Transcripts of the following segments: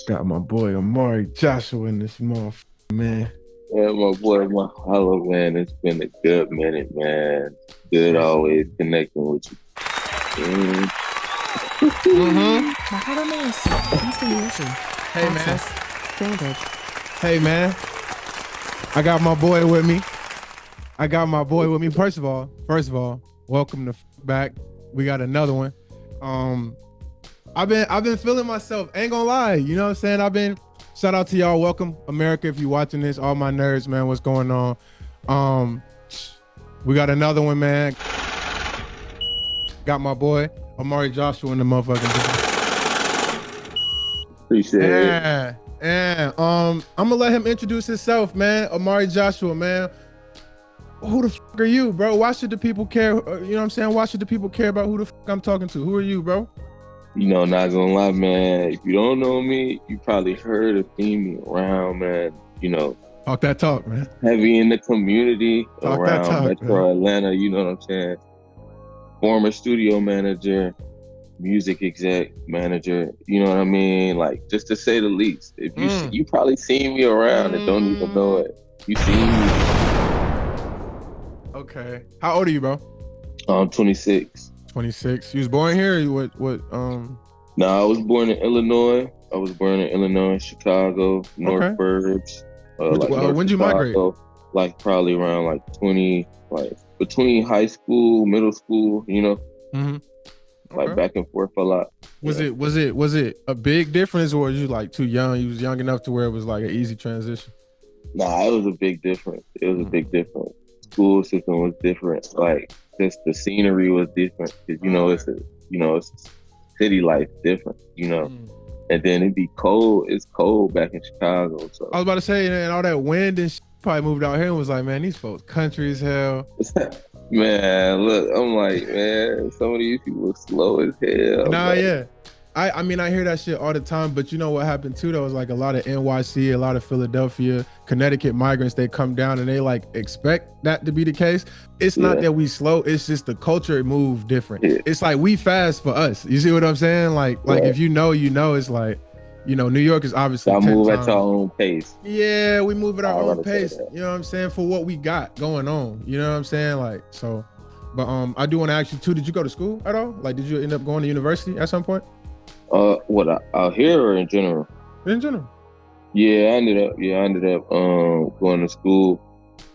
Got my boy Amari Joshua in this motherfucker, man. Yeah, my boy, my hollow man. It's been a good minute, man. Good Yes, always sir. connecting with you. Mm. Mm-hmm. Hey, man. Hey, man. I got my boy with me. First of all, welcome to back. We got another one. I've been feeling myself. Ain't gonna lie. You know what I'm saying? Shout out to y'all. Welcome, America, if you're watching this. All my nerds, man. What's going on? We got another one, man. Got my boy Amari Joshua in the motherfucking. Appreciate it. I'm gonna let him introduce himself, man. Amari Joshua, man. Who the fuck are you, bro? Why should the people care? You know what I'm saying? Why should the people care about who the fuck I'm talking to? Who are you, bro? Not gonna lie, man. If you don't know me, you probably heard of me around, man. Talk that talk, man. Heavy in the community Talk that around talk, man. Metro Atlanta. You know what I'm saying? Former studio manager, music exec manager. You know what I mean? Like, just to say the least. If you see, you probably seen me around and don't even know it. You seen me. Okay. How old are you, bro? I'm 26. 26. You was born here? Or you what? No, I was born in Illinois. Chicago, North Okay. Burbs. When did you migrate? Like probably around like 20, like between high school, middle school, Mm-hmm. like Okay. back and forth a lot. Was Yeah. it a big difference, or was you like too young? You was young enough to where it was like an easy transition? Nah, it was a big difference. School system was different. Like just the scenery was different because it's city life different. And then it'd be cold. It's cold back in Chicago. So I was about to say, and all that wind and shit, probably moved out here and was like, man, these folks country as hell. man, look, I'm like, man, some of these people are slow as hell. Nah, Like, yeah. I mean, I hear that shit all the time, but you know what happened too? There was like a lot of NYC, a lot of Philadelphia, Connecticut migrants, they come down and they like expect that to be the case. It's not that we slow, it's just the culture moved different. Yeah. It's like we fast for us. You see what I'm saying? Like if you know, it's like, New York is obviously y'all 10 move times. at your own pace. Yeah, we move at our I own gotta say pace. that. You know what I'm saying? For what we got going on. You know what I'm saying? Like, so, but I do want to ask you too, did you go to school at all? Like, did you end up going to university at some point? What out here or in general? In general. Yeah, I ended up going to school.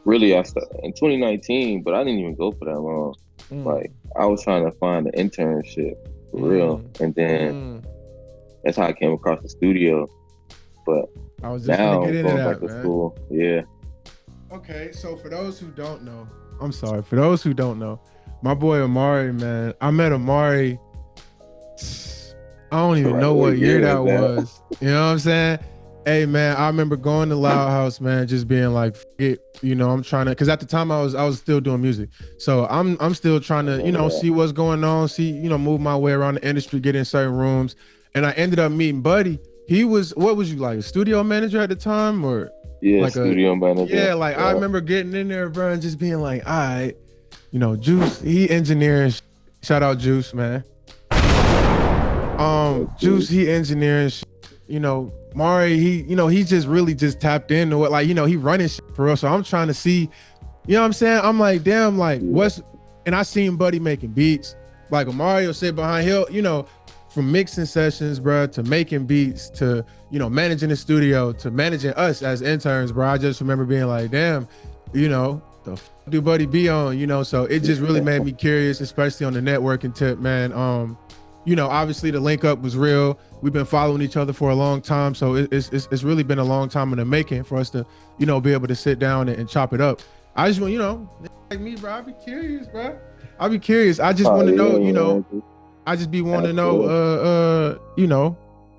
Really, I started in 2019, but I didn't even go for that long. Like, I was trying to find an internship for real, and then that's how I came across the studio. But I was just now gonna get I'm into going that, back to man. school. Yeah. Okay, so for those who don't know, I'm sorry. For those who don't know, my boy Amari, man, I met Amari. I don't even know what year that was. You know what I'm saying? Hey, man, I remember going to Loud House, man, just being like, it, I'm trying to, because at the time I was still doing music. So I'm still trying to, see what's going on, move my way around the industry, get in certain rooms. And I ended up meeting Buddy. He was, what was you, like a studio manager at the time, or Yeah, like studio manager. Yeah, like I remember getting in there, bro, and just being like, all right, Juice, he engineering. Shout out Juice, man. Juice, he engineering. Mari, he just really just tapped into it. Like, he running shit for real. So I'm trying to see, you know what I'm saying? I'm like, damn, like and I seen Buddy making beats. Like Amari will sit behind, from mixing sessions, bro, to making beats, to, managing the studio, to managing us as interns, bro. I just remember being like, damn, the f do Buddy be on, so it just really made me curious, especially on the networking tip, man. Obviously the link up was real. We've been following each other for a long time. So it's really been a long time in the making for us to, be able to sit down and chop it up. I just want, like me, bro, I'd be curious, bro. I'd be curious. I just want to know, I just be wanting to know,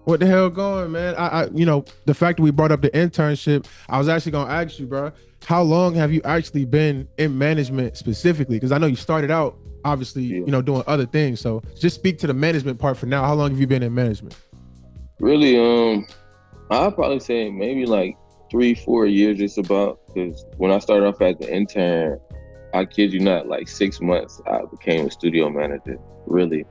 what the hell going, man. I the fact that we brought up the internship, I was actually going to ask you, bro, how long have you actually been in management specifically? Because I know you started out obviously, doing other things. So just speak to the management part for now. How long have you been in management? Really, I'd probably say maybe like 3-4 years just about, because when I started off as the intern, I kid you not, like 6 months, I became a studio manager. Really.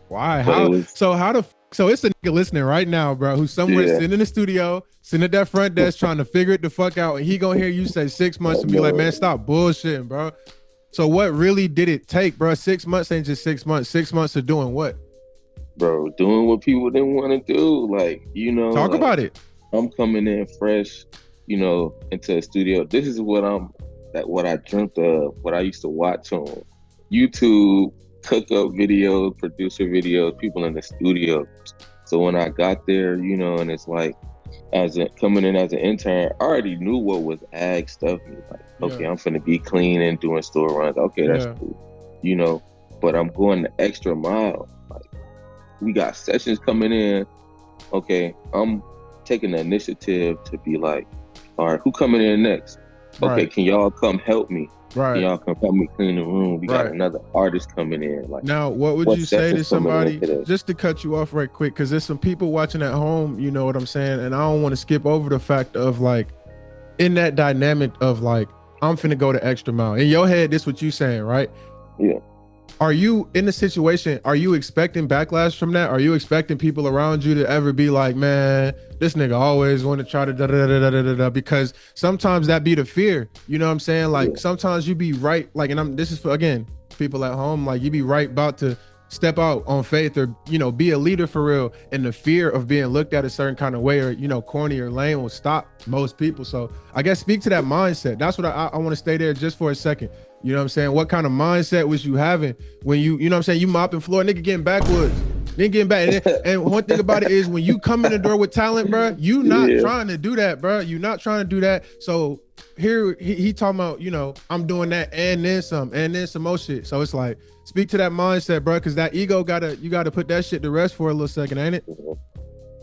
Why? How the So it's a nigga listening right now, bro, who's somewhere sitting in the studio, sitting at that front desk trying to figure it the fuck out, and he gonna hear you say 6 months and be like, man, stop bullshitting, bro. So what really did it take, bro? 6 months ain't just 6 months. 6 months of doing what? Bro, doing what people didn't want to do. Like, you know. Talk about it. I'm coming in fresh, you know, into a studio. This is what I dreamt of, what I used to watch on YouTube, cook up videos, producer videos, people in the studio. So when I got there, you know, and it's like, coming in as an intern, I already knew what was ag stuff. Like, okay, I'm finna be clean and doing store runs. Okay, that's cool, you know. But I'm going the extra mile. Like, we got sessions coming in. Okay, I'm taking the initiative to be like, all right, who coming in next? Okay, can y'all come help me? Can y'all come help me clean the room? We got another artist coming in. Like, now, what would you say to somebody, just to cut you off right quick, because there's some people watching at home, you know what I'm saying? And I don't want to skip over the fact of like, in that dynamic of like, I'm finna go the extra mile. In your head, this what you saying, right? Yeah. Are you in the situation, are you expecting backlash from that? Are you expecting people around you to ever be like, man, this nigga always want to try to da-da-da-da-da-da-da? Because sometimes that be the fear, you know what I'm saying? Like, sometimes you be right, like, and this is for, again, people at home, like, you be right about to step out on faith or, you know, be a leader for real. And the fear of being looked at a certain kind of way or, you know, corny or lame will stop most people. So I guess speak to that mindset. That's what I want to stay there just for a second. You know what I'm saying? What kind of mindset was you having when you know what I'm saying? You mopping floor, nigga getting backwoods. Nigga getting back. And one thing about it is when you come in the door with talent, bro, you not trying to do that, bro. You not trying to do that. So here he talking about, you know, I'm doing that and then some more shit. So it's like, speak to that mindset, bro, because that ego you gotta put that shit to rest for a little second, ain't it?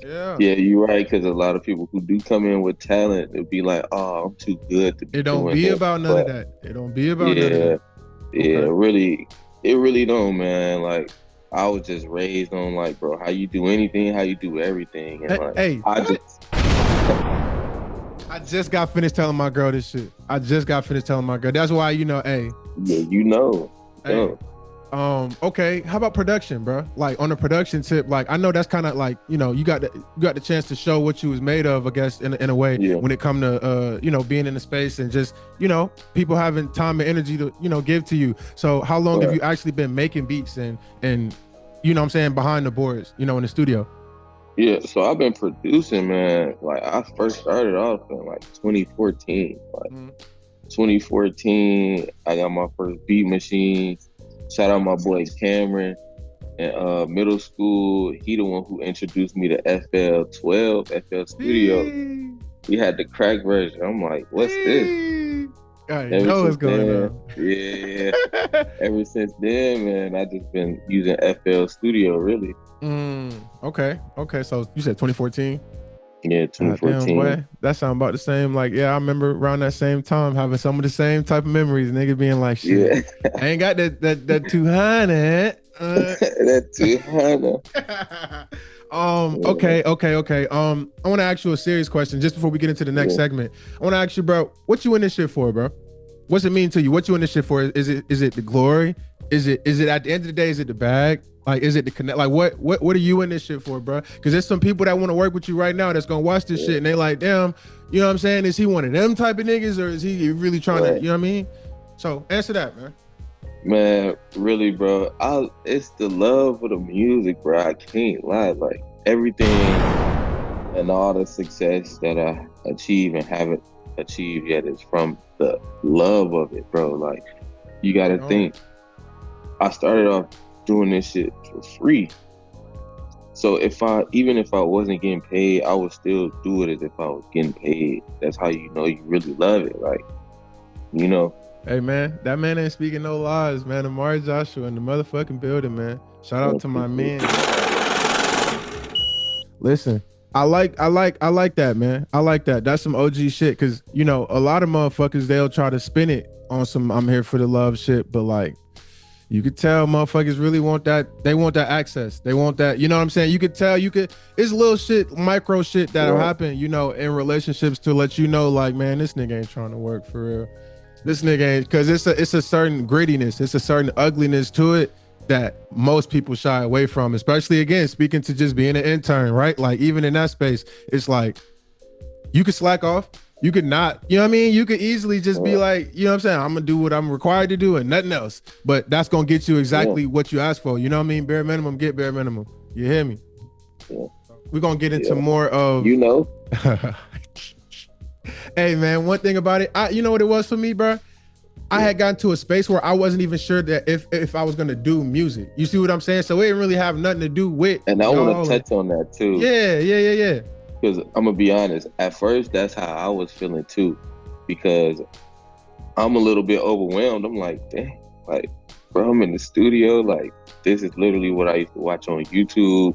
Yeah, you're right. Because a lot of people who do come in with talent, it'll be like, "Oh, I'm too good to be." It don't be about none of that. It don't be about none of that. Yeah, really, it really don't, man. Like, I was just raised on like, bro, how you do anything, how you do everything, and like, hey, I just got finished telling my girl this shit. That's why, you know, hey. Yeah, you know. Hey. Okay, how about production, bro? Like, on the production tip, like, I know that's kind of like, you know, you got the chance to show what you was made of, I guess, in a way, when it come to you know, being in the space and just, you know, people having time and energy to, you know, give to you. So how long have you actually been making beats and you know what I'm saying, behind the boards, you know, in the studio? Yeah, so I've been producing, man. Like, I first started off in like 2014. Like 2014, I got my first beat machine. Shout out my boy Cameron in middle school. He the one who introduced me to FL12, FL Studio. We had the crack version. I'm like, what's this? I know what's going on. Yeah. Ever since then, man, I just been using FL Studio, really. Okay. So you said 2014? Yeah, 2014. Damn, boy, that sound about the same. Like, yeah, I remember around that same time having some of the same type of memories. Nigga being like, shit, I ain't got that 200. That 200. Okay. I want to ask you a serious question just before we get into the next segment. I want to ask you, bro, what you in this shit for, bro? What's it mean to you? What you in this shit for? Is it the glory? Is it at the end of the day, is it the bag? Like, is it the connect? Like, what are you in this shit for, bro? Because there's some people that want to work with you right now that's gonna watch this shit and they like, damn, you know what I'm saying? Is he one of them type of niggas or is he really trying to, you know what I mean? So answer that, man. Man, really, bro. It's the love of the music, bro. I can't lie. Like, everything and all the success that I achieve and haven't achieved yet is from the love of it, bro. Like, you gotta think. I started off doing this shit for free. So even if I wasn't getting paid, I would still do it as if I was getting paid. That's how you know you really love it. Like, you know. Hey, man, that man ain't speaking no lies, man. Amari Joshua in the motherfucking building, man. Shout out to my man. Listen, I like that, man. I like that. That's some OG shit. Cause, you know, a lot of motherfuckers, they'll try to spin it on some I'm here for the love shit, but like, you could tell motherfuckers really want that. They want that access. They want that. You know what I'm saying? You could tell. It's little shit, micro shit that'll happen, you know, in relationships to let you know, like, man, this nigga ain't trying to work for real. This nigga ain't, because it's a certain grittiness. It's a certain ugliness to it. that most people shy away from, especially again, speaking to just being an intern, right? Like even in that space, it's like you could slack off. You could not, you know what I mean? You could easily just be like, you know what I'm saying? I'm gonna do what I'm required to do and nothing else. But that's gonna get you exactly what you asked for. You know what I mean? Bare minimum, get bare minimum. You hear me? Yeah. We're gonna get into more of Hey man, one thing about it, you know what it was for me, bro? I had gotten to a space where I wasn't even sure that if I was gonna do music. You see what I'm saying? So it didn't really have nothing to do with. And I want to touch on that too. Yeah. Because I'm gonna be honest, at first that's how I was feeling too, because I'm a little bit overwhelmed. I'm like, dang, like, bro, I'm in the studio. Like, this is literally what I used to watch on YouTube.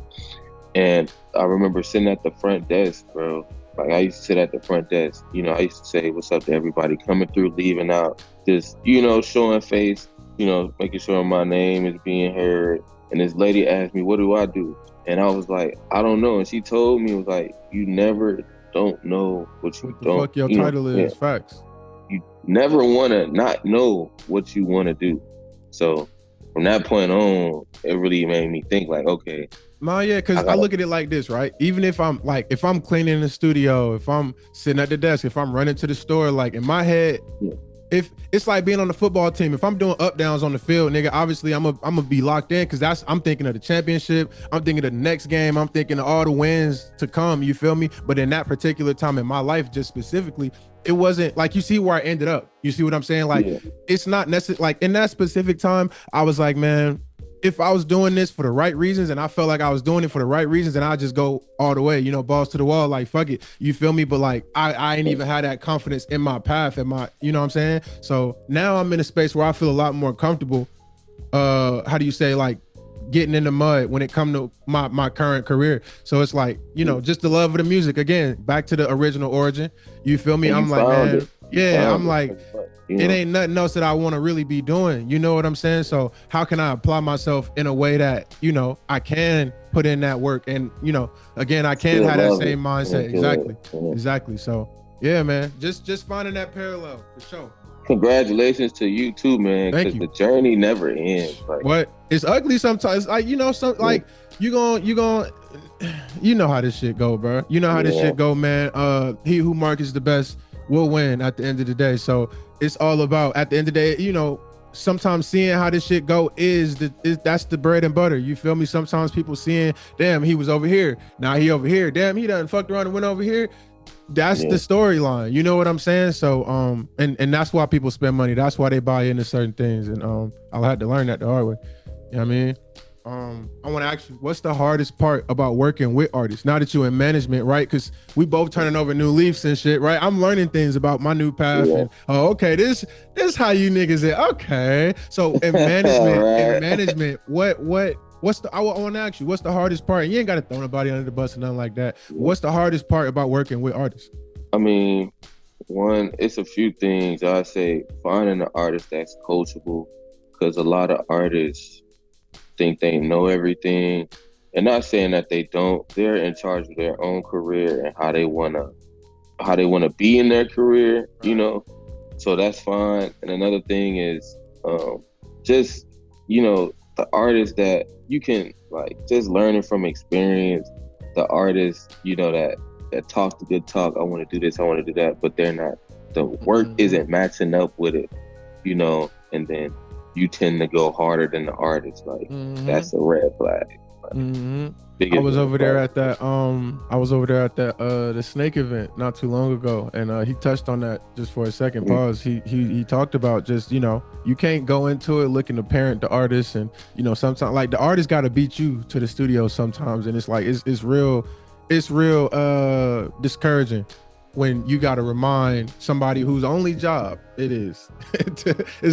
And I remember sitting at the front desk, bro. Like, I used to sit at the front desk. You know, I used to say, what's up to everybody coming through, leaving out. Just, you know, showing face, you know, making sure my name is being heard. And this lady asked me, what do I do? And I was like, I don't know. And she told me, it was like, you never don't know what you don't. Fuck your title is, facts. You never want to not know what you want to do. So from that point on, it really made me think like, okay. No, yeah, because I look at it like this, right? Even if I'm cleaning the studio, if I'm sitting at the desk, if I'm running to the store, like in my head, if it's like being on the football team, if I'm doing up downs on the field, nigga, obviously I'm gonna be locked in because I'm thinking of the championship, I'm thinking of the next game, I'm thinking of all the wins to come, you feel me? But in that particular time in my life, just specifically, it wasn't like, you see where I ended up. You see what I'm saying? Like, it's not necessary. Like in that specific time, I was like, man, if I was doing this for the right reasons and I felt like I was doing it for the right reasons, and I just go all the way, you know, balls to the wall, like, fuck it. You feel me? But like, I ain't even had that confidence in my path and my, you know what I'm saying? So now I'm in a space where I feel a lot more comfortable. How do you say, like, getting in the mud when it come to my current career. So it's like, you know, just the love of the music. Again, back to the original origin. You feel me? I'm like, man, I'm like, it ain't nothing else that I want to really be doing. You know what I'm saying? So how can I apply myself in a way that, you know, I can put in that work and, you know, again, I can have that same mindset. Exactly. So yeah, man, just finding that parallel for sure. Congratulations to you too, man. Thank you. The journey never ends. Like, what? It's ugly sometimes. Like, you know, like you know how this shit go, bro. You know how this shit go, man. He who markets the best will win at the end of the day. So it's all about, at the end of the day, you know, sometimes seeing how this shit go that's the bread and butter. You feel me? Sometimes people seeing, damn, he was over here, now he over here. Damn, he done fucked around and went over here. That's the storyline. You know what I'm saying? So and that's why people spend money. That's why they buy into certain things. And I'll have to learn that the hard way. You know what I mean? I want to ask you, what's the hardest part about working with artists now that you're in management, right? Because we both turning over new leaves and shit, right? I'm learning things about my new path. And okay, this how you niggas is. Okay, so in management, I want to ask you, what's the hardest part? And you ain't got to throw nobody under the bus or nothing like that. What's the hardest part about working with artists? I mean, one, it's a few things. I say finding an artist that's coachable, because a lot of artists think they know everything. And not saying that they don't. They're in charge of their own career and how they wanna be in their career, you know. So that's fine. And another thing is just, you know, the artists that you can, like, just learning from experience, the artists, you know, that talk the good talk, I want to do this, I want to do that, but they're not, the work isn't matching up with it, you know, and then you tend to go harder than the artist. Like, that's a red flag. Like, I was over there at that the Snake event not too long ago, and he touched on that just for a second. Pause. He talked about just, you know, you can't go into it looking to parent the artist, and, you know, sometimes like the artist got to beat you to the studio sometimes, and it's like it's real discouraging when you got to remind somebody whose only job it is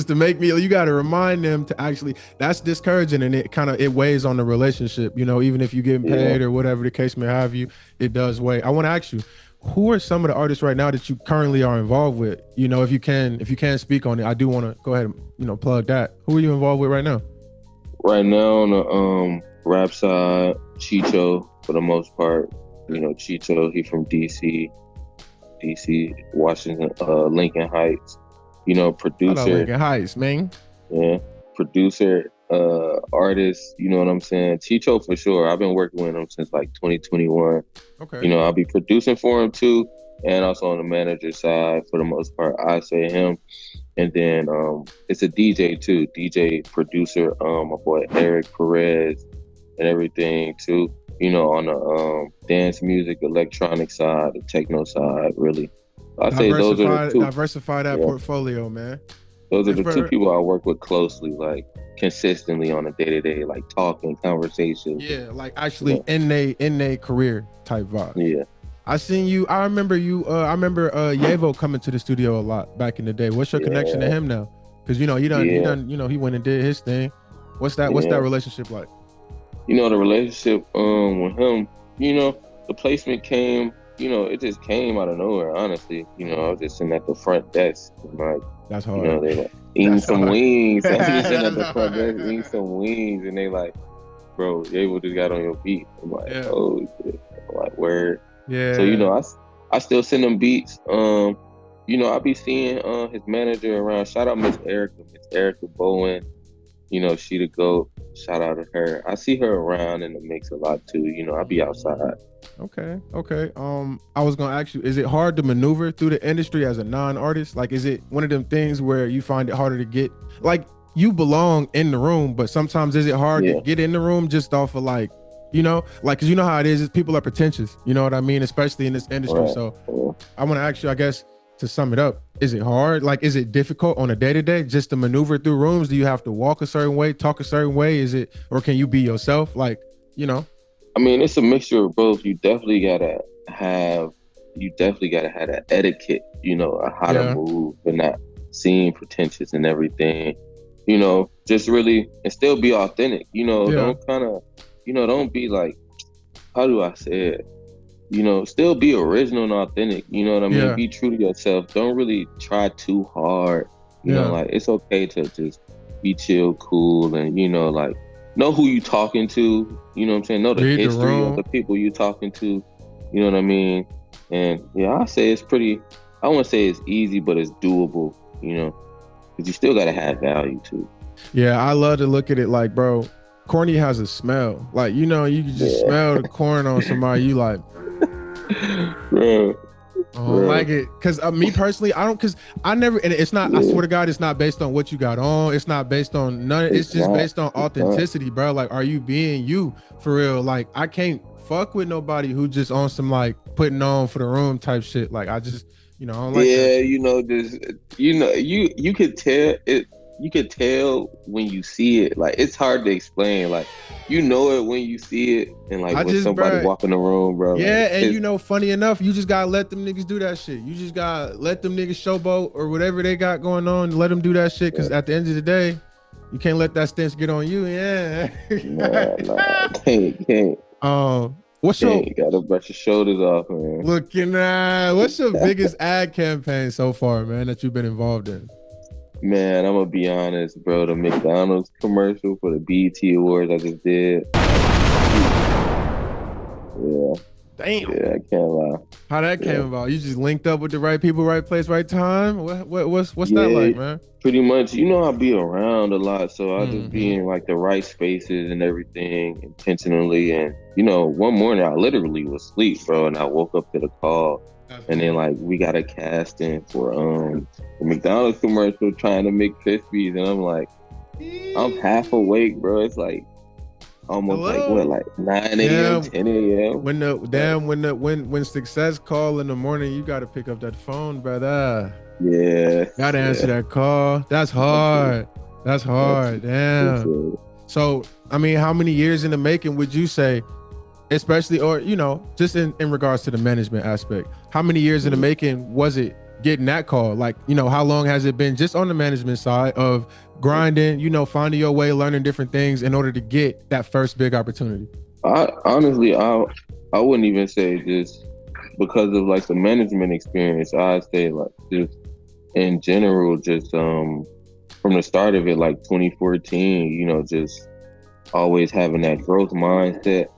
to make me, you got to remind them to actually, that's discouraging, and it weighs on the relationship, you know, even if you getting paid or whatever the case may have you, it does weigh. I want to ask you, who are some of the artists right now that you currently are involved with? You know, if you can speak on it, I do want to go ahead and, you know, plug that. Who are you involved with right now? Right now on the rap side, Chicho for the most part. You know, Chicho, he from DC, Washington, Lincoln Heights. You know, producer. Hello, Lincoln Heights, man. Yeah, producer artists, you know what I'm saying? Chicho for sure. I've been working with him since like 2021. Okay. You know, I'll be producing for him too, and also on the manager side for the most part. I say him, and then it's a DJ too, DJ producer. My boy Eric Perez and everything too. You know, on the dance music, electronic side, the techno side, really. I say those are the two. Diversify that portfolio, man. Those are the two people I work with closely, like consistently on a day-to-day, like talking, conversation. Yeah, like actually in they career type vibe. Yeah. I seen you. I remember you. I remember Yevo coming to the studio a lot back in the day. What's your connection to him now? Because you know he done. You know he went and did his thing. What's that relationship like? You know the relationship with him. You know the placement came. You know it just came out of nowhere. Honestly, you know I was just sitting at the front desk, and like that's hard. You know they like eating some wings. I was just sitting at the front desk eating some wings, and they like, bro, Yevo just got on your beat. I'm like, oh shit. I'm like word. Yeah. So you know, I still send them beats. You know, I be seeing his manager around. Shout out Miss Erica Bowen. You know, she the GOAT. Shout out to her. I see her around in the mix a lot too. You know, I be outside. Okay. I was gonna ask you, is it hard to maneuver through the industry as a non-artist? Like, is it one of them things where you find it harder to get? Like, you belong in the room, but sometimes is it hard to get in the room just off of like, you know, like, cause you know how it is people are pretentious, you know what I mean, especially in this industry. Right. So I want to ask you, I guess, to sum it up, is it hard? Like, is it difficult on a day-to-day just to maneuver through rooms? Do you have to walk a certain way, talk a certain way? Is it, or can you be yourself? Like, you know? I mean, it's a mixture of both. You definitely gotta have that etiquette, you know, how to move and not seem pretentious and everything. You know, just really, and still be authentic, you know, don't be like, how do I say it? You know, still be original and authentic. You know what I mean? Yeah. Be true to yourself. Don't really try too hard. You know, like it's okay to just be chill, cool, and you know, like know who you talking to. You know what I'm saying? Know the history of the people you talking to. You know what I mean? And yeah, I say it's pretty. I won't say it's easy, but it's doable. You know, because you still gotta have value too. Yeah, I love to look at it like, bro, corny has a smell. Like, you know, you can just smell the corn on somebody. You like. Bro, I don't like it, because me personally, I don't, because I never, and it's not, I swear to God, it's not based on what you got on, it's not based on none, it's just based on authenticity, bro. Like, are you being you for real? Like, I can't fuck with nobody who just on some like putting on for the room type shit. Like, I just, you know, I don't like that. You know, this, you know, you could tell it. You could tell when you see it. Like, it's hard to explain. Like, you know it when you see it, and like when somebody walk in the room, bro. Yeah, like, and you know, funny enough, you just gotta let them niggas do that shit. You just gotta let them niggas showboat or whatever they got going on. Let them do that shit, because at the end of the day, you can't let that stench get on you. Yeah. Nah, can't. What's your? You gotta brush your shoulders off, man. Looking at what's your biggest ad campaign so far, man, that you've been involved in? Man, I'm gonna be honest, bro. The McDonald's commercial for the BET Awards I just did. Yeah. Damn. Yeah, I can't lie. How that came about? You just linked up with the right people, right place, right time? What's that like, man? Pretty much. You know, I be around a lot, so I just be in like the right spaces and everything intentionally. And you know, one morning I literally was asleep, bro, and I woke up to the call. And then like we got a casting for the McDonald's commercial trying to make Krispies, and I'm like, I'm half awake, bro. It's like almost like 9 a.m., 10 a.m. When success call in the morning, you gotta pick up that phone, brother. Yeah. Gotta answer that call. That's hard. Damn. So I mean, how many years in the making would you say? Especially, or, you know, just in regards to the management aspect, how many years in the making was it getting that call? Like, you know, how long has it been just on the management side of grinding, you know, finding your way, learning different things in order to get that first big opportunity? Honestly, I wouldn't even say just because of like the management experience. I'd say like just in general, just from the start of it, like 2014, you know, just always having that growth mindset.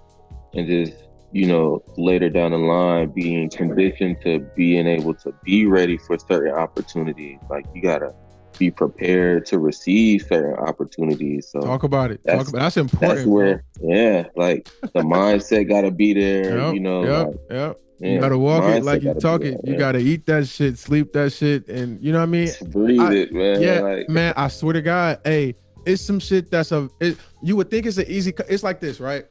And just, you know, later down the line, being conditioned to being able to be ready for certain opportunities. Like you gotta be prepared to receive certain opportunities. So talk about it. That's important. That's where, yeah, like the mindset got to be there. Yep, you know, yep. You gotta walk it like you talk it. You gotta eat that shit, sleep that shit, and you know what I mean. Breathe it, man. Yeah, like, man. I swear to God, hey, it's some shit that's you would think it's an easy. It's like this, right?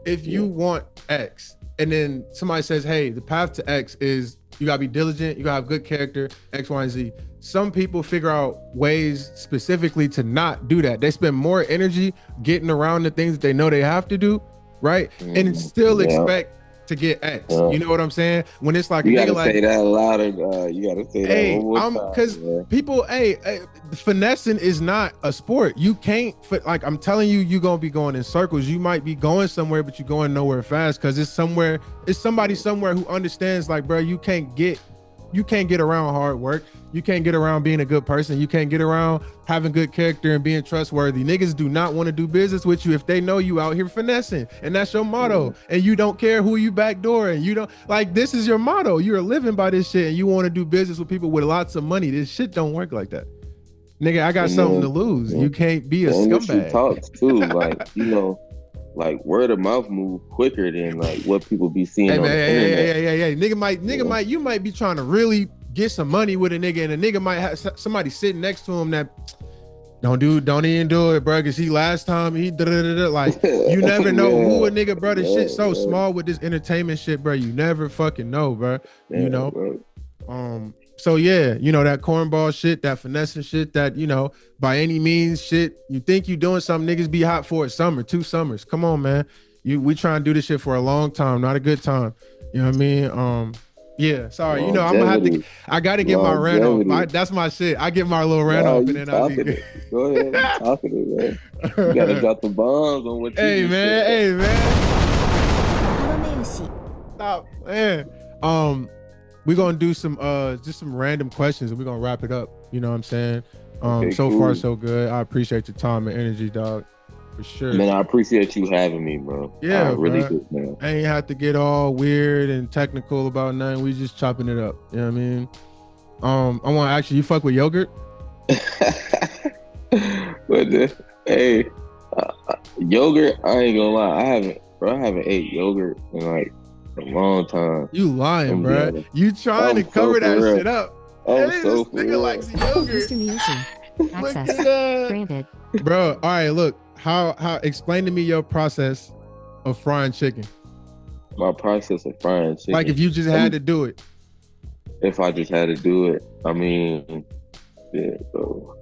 If you want X, and then somebody says, hey, the path to X is you gotta be diligent, you gotta have good character, X, Y, and Z. Some people figure out ways specifically to not do that. They spend more energy getting around the things that they know they have to do, right? And still expect to get X. You know what I'm saying? When it's like you a gotta nigga like say that louder. You gotta say that one more time. Because people, finessing is not a sport. You can't like I'm telling you, you're gonna be going in circles. You might be going somewhere, but you're going nowhere fast because it's somebody somewhere who understands, like, bro, you can't get around hard work. You can't get around being a good person. You can't get around having good character and being trustworthy. Niggas do not want to do business with you if they know you out here finessing. And that's your motto. And you don't care who you backdooring. You don't, like, this is your motto. You're living by this shit and you want to do business with people with lots of money. This shit don't work like that. Nigga, I got something to lose. You can't be a scumbag. Talks too, like, you know, like word of mouth move quicker than like what people be seeing on the internet. Nigga, you might be trying to really get some money with a nigga, and a nigga might have somebody sitting next to him that don't even do it, bro. Cause last time he like, you never know who a nigga, bro. This shit so small with this entertainment shit, bro. You never fucking know, bro. You know, bro. So yeah, you know, that cornball shit, that finessing shit, that, you know, by any means shit, you think you doing something, niggas be hot for a summer, 2 summers. Come on, man. We try and do this shit for a long time, not a good time. You know what I mean? Yeah, sorry. You know, I'm gonna I gotta get my rant off. That's my shit. I get my little rant off and then I'll be good. Go ahead, talking it, man. You gotta drop the bombs on what you Hey man. Stop, man. We're gonna do some just some random questions and we're gonna wrap it up. You know what I'm saying? So cool. Far so good. I appreciate your time and energy, dog. For sure. Man, I appreciate you having me, bro. Yeah, I really do, man. I ain't have to get all weird and technical about nothing. We just chopping it up. You know what I mean? I want to ask you fuck with yogurt? Hey, yogurt, I ain't gonna lie. I haven't ate yogurt in like a long time. You lying, bro. You trying to cover that shit up. Hey, this nigga likes yogurt. Access granted. Bro, all right, look. How explain to me your process of frying chicken. My process of frying chicken. Like if you just had to do it. If I just had to do it, I mean, yeah, bro.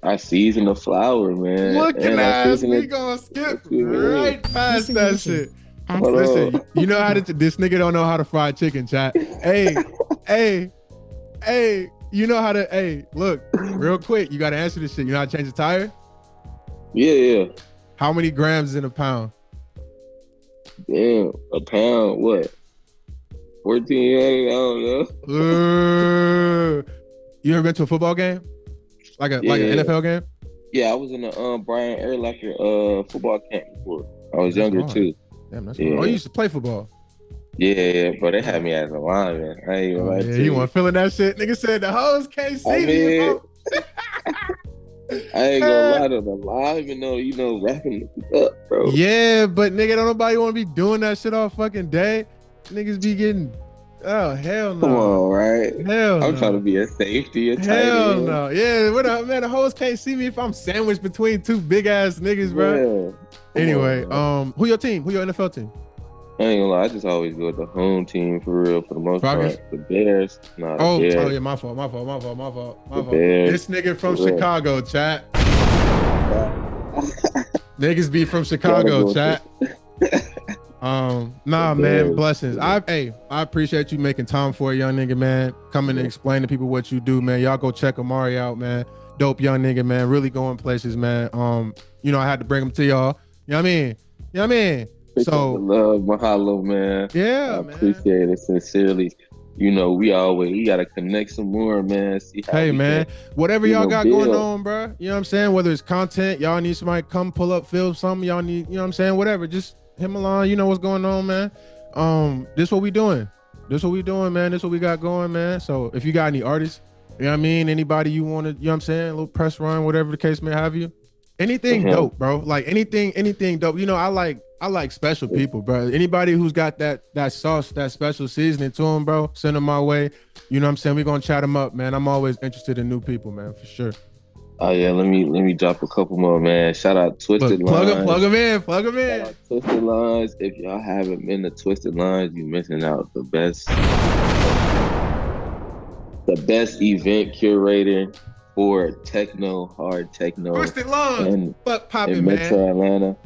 I season the flour, man. Look at that. We gonna skip right past that shit. Listen, you know how to, this nigga don't know how to fry chicken, chat. Hey, you know how to, look, real quick, you gotta answer this shit. You know how to change the tire? Yeah. How many grams is in a pound? Damn, a pound, what? 14, I don't know. You ever been to a football game? Like an NFL game? Yeah, I was in the Brian Urlacher football camp before. I was younger too. Damn, that's cool. Oh, you used to play football? Yeah, but they had me as a lineman. I ain't gonna lie to you. You weren't feeling that shit? Nigga said the hoes can't see me. I ain't gonna lie to the lineman though, you know, wrapping it up, bro. Yeah, but nigga, don't nobody want to be doing that shit all fucking day. Niggas be getting, oh hell no. Come on, right? Hell I'm no. trying to be a safety. Hell no. Yeah, man, the hoes can't see me if I'm sandwiched between 2 big ass niggas, bro. Yeah. Anyway, who your team? Who your NFL team? I ain't gonna lie, I just always go with the home team for real, for the most part. The Bears. Nah, the Bears. Oh yeah, my fault. This nigga from Chicago, chat. Niggas be from Chicago, chat. Nah, man, blessings. I appreciate you making time for a young nigga, man. Coming and explain to people what you do, man. Y'all go check Amari out, man. Dope young nigga, man. Really going places, man. You know, I had to bring him to y'all. You know what I mean? So love, mahalo, man. Yeah, I appreciate it sincerely. You know, we gotta connect some more, man. See how man, whatever y'all got going on, bro. You know what I'm saying? Whether it's content, y'all need somebody to come pull up, film something. Y'all need, you know what I'm saying? Whatever, just him along. You know what's going on, man. This what we doing, man. This what we got going, man. So if you got any artists You know what I mean? Anybody you want to, you know what I'm saying? A little press run, whatever the case may have you. Anything dope, bro. Like anything dope. You know, I like special people, bro. Anybody who's got that sauce, that special seasoning to them, bro, send them my way. You know what I'm saying? We're gonna chat them up, man. I'm always interested in new people, man, for sure. Oh yeah, let me drop a couple more, man. Shout out Twisted Lines. Plug them in. Shout out Twisted Lines. If y'all haven't been to Twisted Lines, you missing out. The best event curator for hard techno. Twisted Lines. Fuck poppin', in Metro man. Atlanta.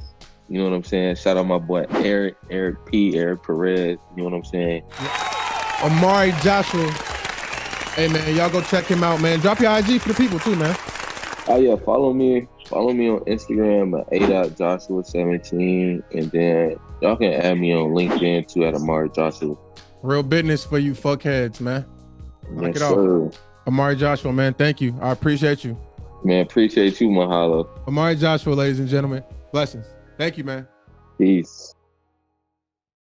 You know what I'm saying? Shout out my boy Eric Perez. You know what I'm saying? Amari Joshua. Hey man, y'all go check him out, man. Drop your IG for the people too, man. Oh yeah, follow me on Instagram at a.joshua17, and then y'all can add me on LinkedIn too at Amari Joshua. Real business for you fuckheads, man. Knock Yes, it off. sir. Amari Joshua, man, thank you. I appreciate you. Man, appreciate you, Mahalo. Amari Joshua, ladies and gentlemen. Blessings. Thank you, man. Peace.